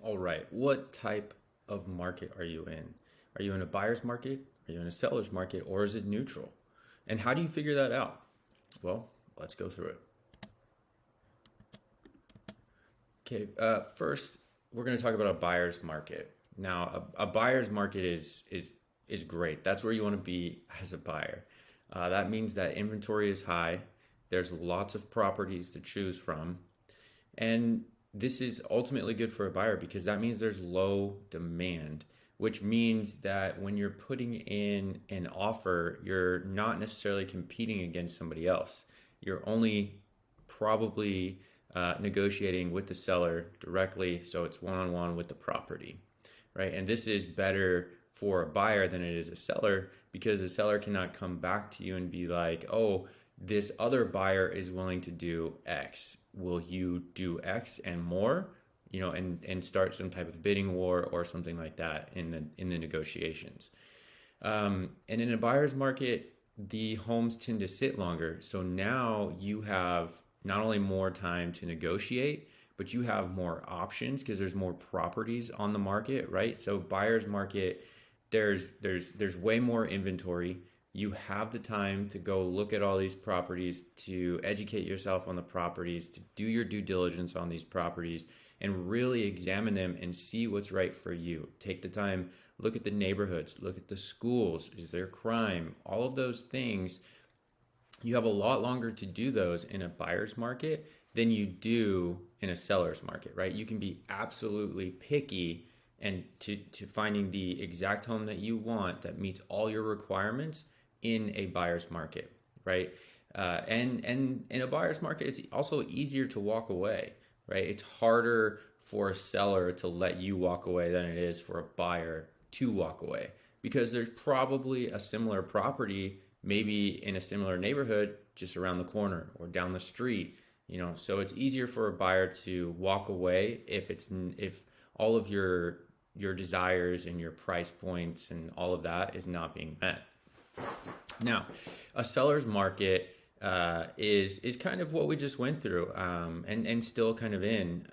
All right. What type of market are you in? Are you in a buyer's market? Are you in a seller's market? Or is it neutral? And how do you figure that out? Well, let's go through it. Okay. First, we're going to talk about a buyer's market. Now, a buyer's market is great. That's where you want to be as a buyer. That means that inventory is high. There's lots of properties to choose from. And this is ultimately good for a buyer because that means there's low demand, which means that when you're putting in an offer, you're not necessarily competing against somebody else. You're only probably negotiating with the seller directly, so it's one on one with the property, right? And this is better for a buyer than it is a seller because the seller cannot come back to you and be like, oh, this other buyer is willing to do X. Will you do X and more? And start some type of bidding war or something like that in the negotiations. And in a buyer's market, the homes tend to sit longer. So now you have not only more time to negotiate, but you have more options because there's more properties on the market, right? So buyer's market, there's way more inventory. You have the time to go look at all these properties, to educate yourself on the properties, to do your due diligence on these properties, and really examine them and see what's right for you. Take the time, look at the neighborhoods, look at the schools, is there crime, all of those things. You have a lot longer to do those in a buyer's market than you do in a seller's market, right? You can be absolutely picky and to finding the exact home that you want that meets all your requirements in a buyer's market, right? And in a buyer's market, it's also easier to walk away, right? It's harder for a seller to let you walk away than it is for a buyer to walk away because there's probably a similar property, maybe in a similar neighborhood, just around the corner or down the street. So it's easier for a buyer to walk away if all of your desires and your price points and all of that is not being met. Now, a seller's market is kind of what we just went through, and still kind of in.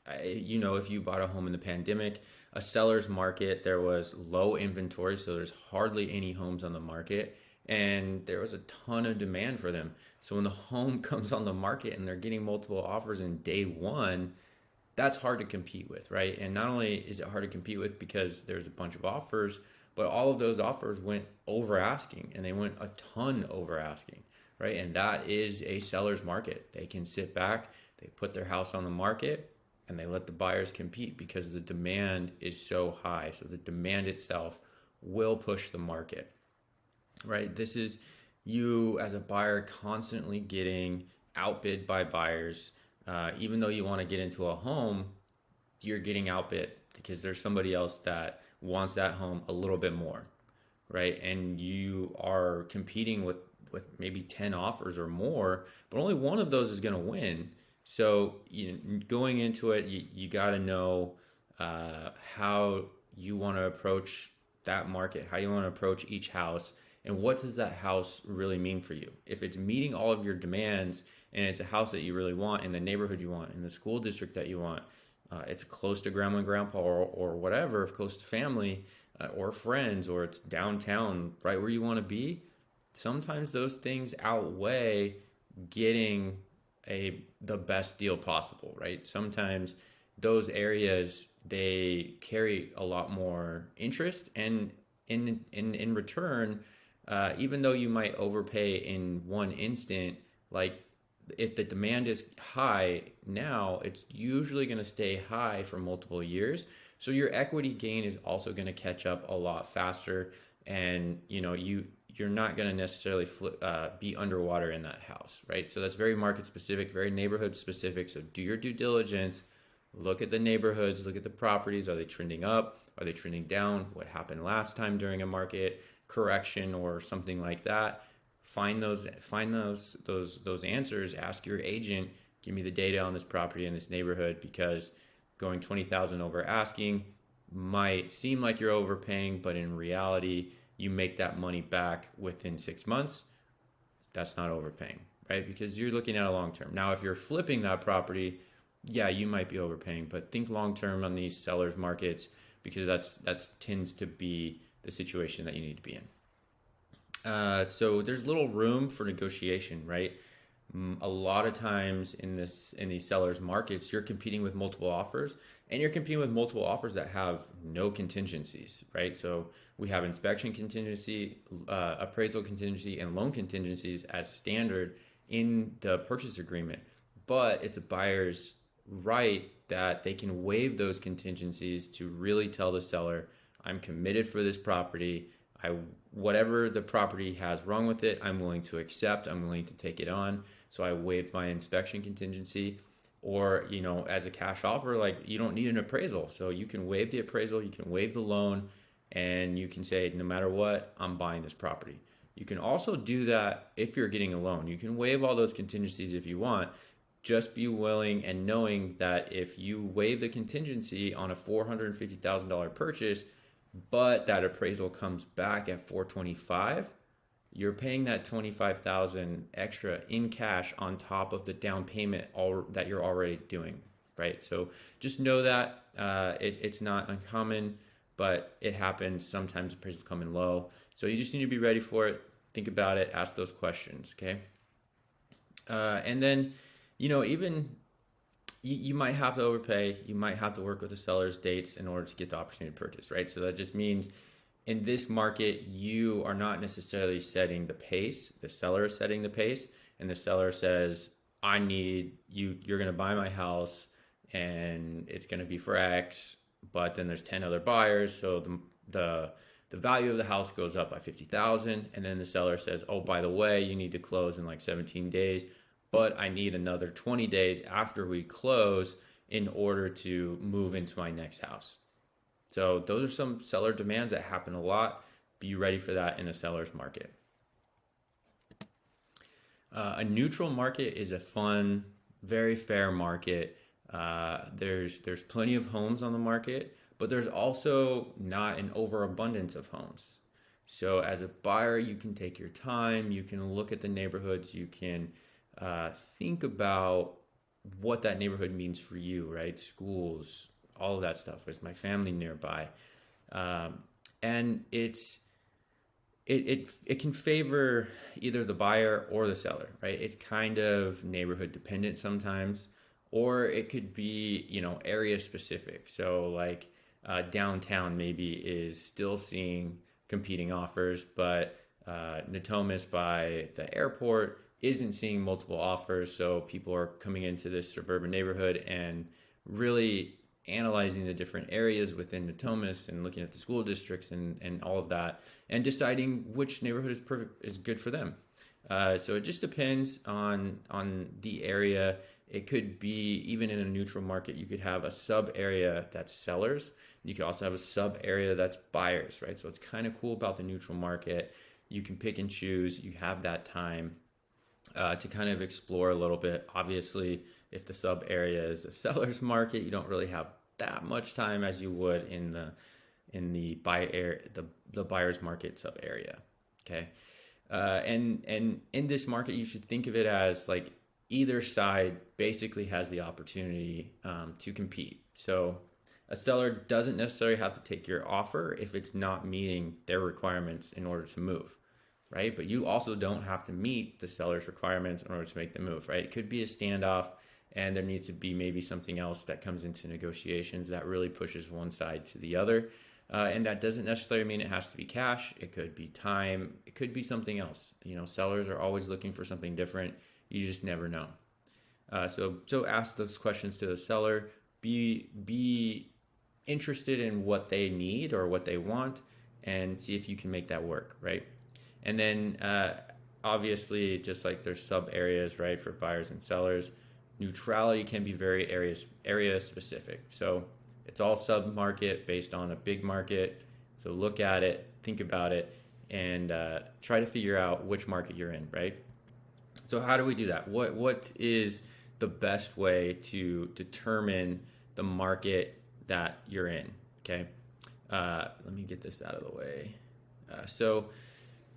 If you bought a home in the pandemic, a seller's market, there was low inventory, so there's hardly any homes on the market, and there was a ton of demand for them. So when the home comes on the market and they're getting multiple offers in day one, that's hard to compete with, right? And not only is it hard to compete with because there's a bunch of offers, but all of those offers went over asking and they went a ton over asking, right? And that is a seller's market. They can sit back, they put their house on the market, and they let the buyers compete because the demand is so high. So the demand itself will push the market, right? This is you as a buyer constantly getting outbid by buyers. Even though you want to get into a home, you're getting outbid because there's somebody else that wants that home a little bit more, right? And you are competing with maybe 10 offers or more, but only one of those is going to win. So going into it, you got to know how you want to approach that market, how you want to approach each house, and what does that house really mean for you? If it's meeting all of your demands and it's a house that you really want in the neighborhood you want, in the school district that you want, it's close to grandma and grandpa or whatever, close to family or friends, or it's downtown, right where you want to be, sometimes those things outweigh getting the best deal possible, right? Sometimes those areas, they carry a lot more interest, and in return, even though you might overpay in one instant, like if the demand is high now, it's usually going to stay high for multiple years. So your equity gain is also going to catch up a lot faster, and you're not going to necessarily be underwater in that house, right? So that's very market specific, very neighborhood specific. So do your due diligence, look at the neighborhoods, look at the properties. Are they trending up? Are they trending down? What happened last time during a market correction or something like that? Find those answers. Ask your agent, give me the data on this property in this neighborhood, because going 20,000 over asking might seem like you're overpaying, but in reality, you make that money back within 6 months. That's not overpaying, right? Because you're looking at a long term. Now, if you're flipping that property, yeah, you might be overpaying, but think long term on these sellers markets because that's tends to be the situation that you need to be in. So there's little room for negotiation, right? A lot of times in these sellers markets, you're competing with multiple offers, and you're competing with multiple offers that have no contingencies, right? So we have inspection contingency, appraisal contingency, and loan contingencies as standard in the purchase agreement, but it's a buyer's right that they can waive those contingencies to really tell the seller, I'm committed for this property. I Whatever the property has wrong with it, I'm willing to accept. I'm willing to take it on. So I waived my inspection contingency. Or, as a cash offer, like you don't need an appraisal. So you can waive the appraisal, you can waive the loan, and you can say, no matter what, I'm buying this property. You can also do that if you're getting a loan. You can waive all those contingencies if you want. Just be willing and knowing that if you waive the contingency on a $450,000 purchase, but that appraisal comes back at 425, you're paying that 25,000 extra in cash on top of the down payment that you're already doing, right? So just know that it's not uncommon, but it happens. Sometimes appraisals come in low. So you just need to be ready for it. Think about it. Ask those questions, okay? And then, even you might have to overpay. You might have to work with the seller's dates in order to get the opportunity to purchase, right? So that just means in this market, you are not necessarily setting the pace. The seller is setting the pace, and the seller says, I need you, you're going to buy my house and it's going to be for X, but then there's 10 other buyers. So the value of the house goes up by 50,000. And then the seller says, oh, by the way, you need to close in like 17 days, but I need another 20 days after we close in order to move into my next house. So those are some seller demands that happen a lot. Be ready for that in a seller's market. A neutral market is a fun, very fair market. There's plenty of homes on the market, but there's also not an overabundance of homes. So as a buyer, you can take your time. You can look at the neighborhoods. You can think about what that neighborhood means for you, right? Schools, all of that stuff. Is my family nearby? And it can favor either the buyer or the seller, right? It's kind of neighborhood dependent sometimes, or it could be, area specific. So like downtown maybe is still seeing competing offers, but Natomas by the airport isn't seeing multiple offers. So people are coming into this suburban neighborhood and really analyzing the different areas within Natomas and looking at the school districts and all of that and deciding which neighborhood is good for them. So it just depends on the area. It could be even in a neutral market, you could have a sub area that's sellers. You could also have a sub area that's buyers, right? So it's kind of cool about the neutral market. You can pick and choose. You have that time to kind of explore a little bit. Obviously, if the sub area is a seller's market, you don't really have that much time as you would in the buyer's market sub area. Okay, and in this market, you should think of it as like either side basically has the opportunity to compete. So a seller doesn't necessarily have to take your offer if it's not meeting their requirements in order to move, right? But you also don't have to meet the seller's requirements in order to make the move, right? It could be a standoff, and there needs to be maybe something else that comes into negotiations that really pushes one side to the other. And that doesn't necessarily mean it has to be cash. It could be time. It could be something else. Sellers are always looking for something different. You just never know. So ask those questions to the seller. Be interested in what they need or what they want, and see if you can make that work, right? And then obviously, just like there's sub areas, right, for buyers and sellers, neutrality can be very area specific. So it's all sub market based on a big market. So look at it, think about it, and try to figure out which market you're in, right? So how do we do that? What is the best way to determine the market that you're in? Okay, let me get this out of the way.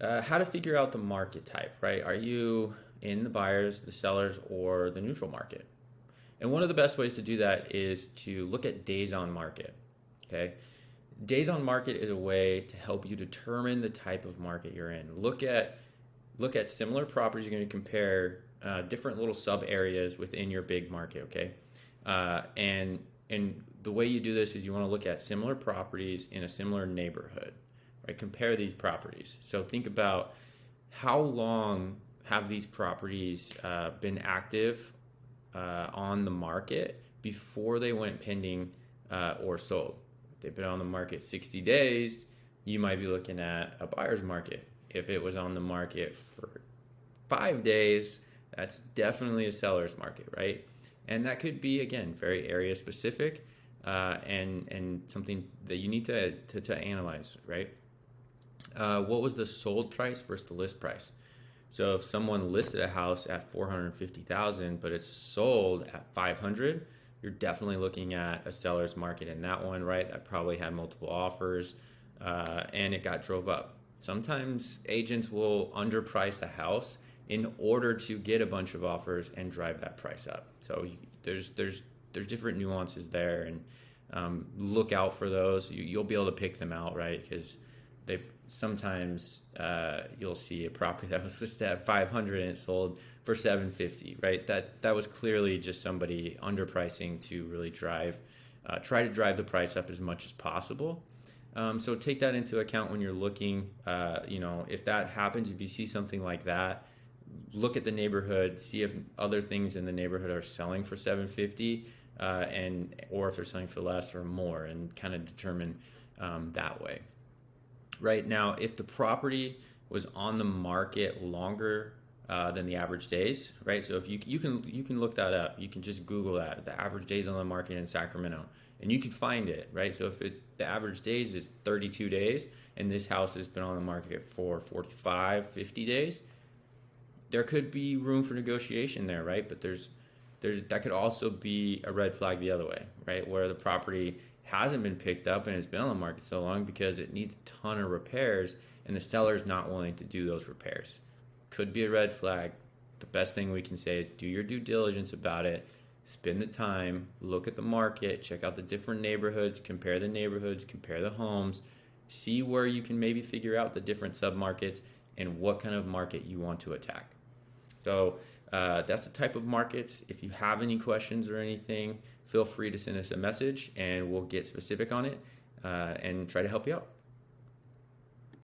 How to figure out the market type, right? Are you in the buyers, the sellers, or the neutral market? And one of the best ways to do that is to look at days on market. Okay. Days on market is a way to help you determine the type of market you're in. Look at similar properties. You're going to compare different little sub areas within your big market. Okay. And the way you do this is you want to look at similar properties in a similar neighborhood, right? Compare these properties. So think about how long have these properties been active on the market before they went pending or sold. If they've been on the market 60 days, you might be looking at a buyer's market. If it was on the market for 5 days, that's definitely a seller's market, right? And that could be, again, very area specific and something that you need to analyze, right? What was the sold price versus the list price? So if someone listed a house at 450,000, but it's sold at 500, you're definitely looking at a seller's market in that one, right? That probably had multiple offers and it got drove up. Sometimes agents will underprice a house in order to get a bunch of offers and drive that price up. So there's different nuances there, and look out for those. You'll be able to pick them out, right? Because they sometimes you'll see a property that was listed at 500 and it sold for 750, right? That was clearly just somebody underpricing to really try to drive the price up as much as possible. So take that into account when you're looking. If that happens, if you see something like that, look at the neighborhood, see if other things in the neighborhood are selling for 750, or if they're selling for less or more, and kind of determine that way. Right now, if the property was on the market longer than the average days, right? So if you can look that up, you can just Google that, the average days on the market in Sacramento, and you can find it, right? So if the average days is 32 days, and this house has been on the market for 45, 50 days, there could be room for negotiation there, right? But that could also be a red flag the other way, right? Where the property hasn't been picked up and it's been on the market so long because it needs a ton of repairs and the seller's not willing to do those repairs. Could be a red flag. The best thing we can say is do your due diligence about it, spend the time, look at the market, check out the different neighborhoods, compare the homes, see where you can maybe figure out the different submarkets and what kind of market you want to attack. So that's the type of markets. If you have any questions or anything, feel free to send us a message and we'll get specific on it and try to help you out.